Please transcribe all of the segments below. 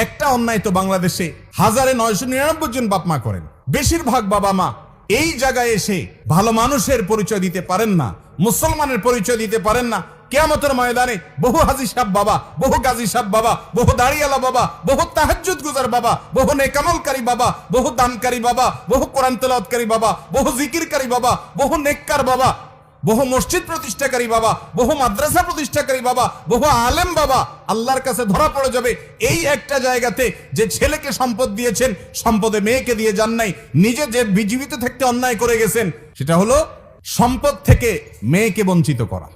একটা অন্যায় তো বাংলাদেশে 1999 জন বাপ মা করেন। বেশিরভাগ বাবা মা এই জায়গায় এসে ভালো মানুষের পরিচয় দিতে পারেন না, মুসলমানের পরিচয় দিতে পারেন না। কিয়ামতের ময়দানে বহু হাজী সাহেব বাবা, বহু গাজী সাহেব বাবা, বহু দাড়িয়ালা বাবা, বহু তাহাজ্জুদ গুজার বাবা, বহু নেকামলকারী বাবা, বহু দানকারী বাবা, বহু কোরআন তেলাওয়াতকারী বাবা, বহু জিকিরকারী বাবা, বহু নেককার বাবা, বহু মসজিদ প্রতিষ্ঠাকারী বাবা, বহু মাদ্রাসা প্রতিষ্ঠাকারী বাবা, বহু আলেম বাবা আল্লাহর কাছে ধরা পড়ে যাবে এই একটা জায়গাতে যে ছেলেকে সম্পদ দিয়েছেন, সম্পদে মেয়েকে দিয়ে যান নাই। নিজে যে জীবিত থাকতে অন্যায় করে গেছেন, সেটা হলো সম্পদ থেকে মেয়েকে বঞ্চিত করা।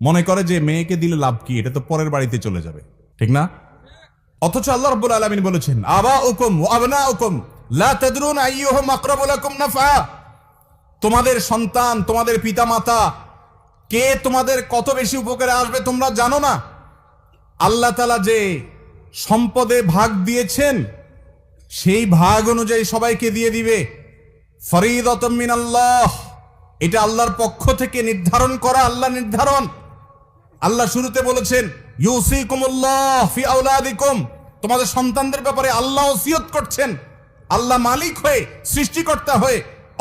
মনে করে যে মেয়েকে দিলে লাভ কি, এটা তো পরের বাড়িতে চলে যাবে, ঠিক না? অথচ আল্লাহ রাব্বুল আলামিন বলেছেন, আবাউকুম ওয়া আবনাউকুম লা তাদরুন আইয়ুহুম আকরাবু লাকুম নাফা। তোমাদের সন্তান, তোমাদের পিতামাতা কে তোমাদের কত বেশি উপকারে আসবে তোমরা জানো না। আল্লাহ তাআলা যে সম্পদে ভাগ দিয়েছেন, সেই ভাগ অনুযায়ী সবাইকে দিয়ে দিবে। ফরিদাতুম মিনাল্লাহ, এটা আল্লাহর পক্ষ থেকে নির্ধারণ করা, আল্লাহ নির্ধারণ। আল্লাহ শুরুতে বলেছেন, ইউসিকুমুল্লাহ ফি আওলাদিকুম, তোমাদের সন্তানদের ব্যাপারে আল্লাহ ওসিয়ত করছেন। আল্লাহ মালিক হয়ে, সৃষ্টিকর্তা হয়ে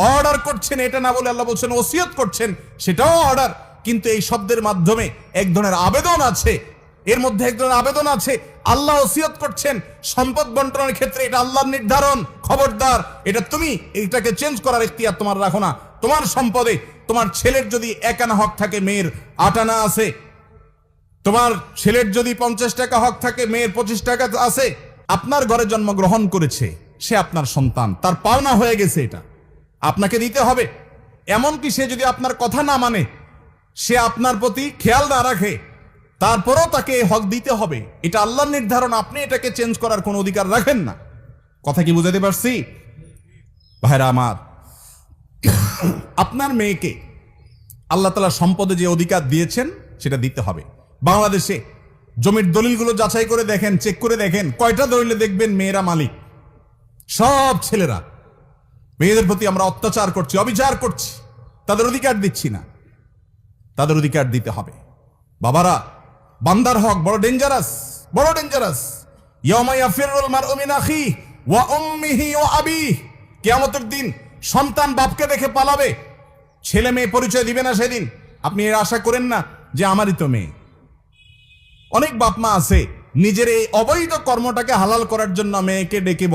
অর্ডার করছেন, এটা না বলে আল্লাহ বলছেন ওসিয়ত করছেন, সেটাও অর্ডার। কিন্তু এই শব্দের মাধ্যমে এক ধরনের আবেদন আছে, এর মধ্যে এক ধরনের আবেদন আছে। আল্লাহ ওসিয়ত করছেন সম্পদ বন্টনের ক্ষেত্রে, এটা আল্লাহর নির্ধারণ। খবরদার, এটা তুমি এটাকে চেঞ্জ করার ইখতিয়ার তোমার রাখো না। তোমার সম্পদে তোমার ছেলের যদি 1 আনা হক থাকে, মেয়ের 8 আনা আছে। তোমার ছেলের যদি 50 টাকা হক থাকে, মেয়ের 25 টাকা আছে। আপনার ঘরে জন্মগ্রহণ করেছে, সে আপনার সন্তান, তার পাওনা হয়ে গেছে, এটা আপনাকে দিতে হবে। এমনকি সে যদি আপনার কথা না মানে, সে আপনার প্রতি খেয়াল না রাখে, তারপরও তাকে হক দিতে হবে। এটা আল্লাহর নির্ধারণ, আপনি এটাকে চেঞ্জ করার কোনো অধিকার রাখেন না। কথা কি বুঝাতে পারছি ভাইরা আমার? আপনার মেয়েকে আল্লাহ তাআলা সম্পদে যে অধিকার দিয়েছেন সেটা দিতে হবে। বাংলাদেশে জমির দলিলগুলো যাচাই করে দেখেন, চেক করে দেখেন, কয়টা দলিলে দেখবেন মেয়েরা মালিক? সব ছেলেরা। মেয়েদের প্রতি আমরা অত্যাচার করছি, অবিচার করছি, তাদের অধিকার দিচ্ছি না। তাদের অধিকার দিতে হবে। বাবারা, বান্দার হক বড় ডেঞ্জারাস, বড় ডেঞ্জারাস। ইয়াউমা ইয়াফিরুল মারউ মিন আখিহি ওয়া উম্মিহি ওয়া আবিহি, কিয়ামতের দিন সন্তান বাপকে দেখে পালাবে, ছেলে মেয়ে পরিচয় দিবে না সেদিন। আপনি এর আশা করেন না যে আমারই তো মেয়ে। অনেক বাপ মা আছে নিজের এই অবৈধ কর্মটাকে হালাল করার জন্য মেয়েকে ডেকে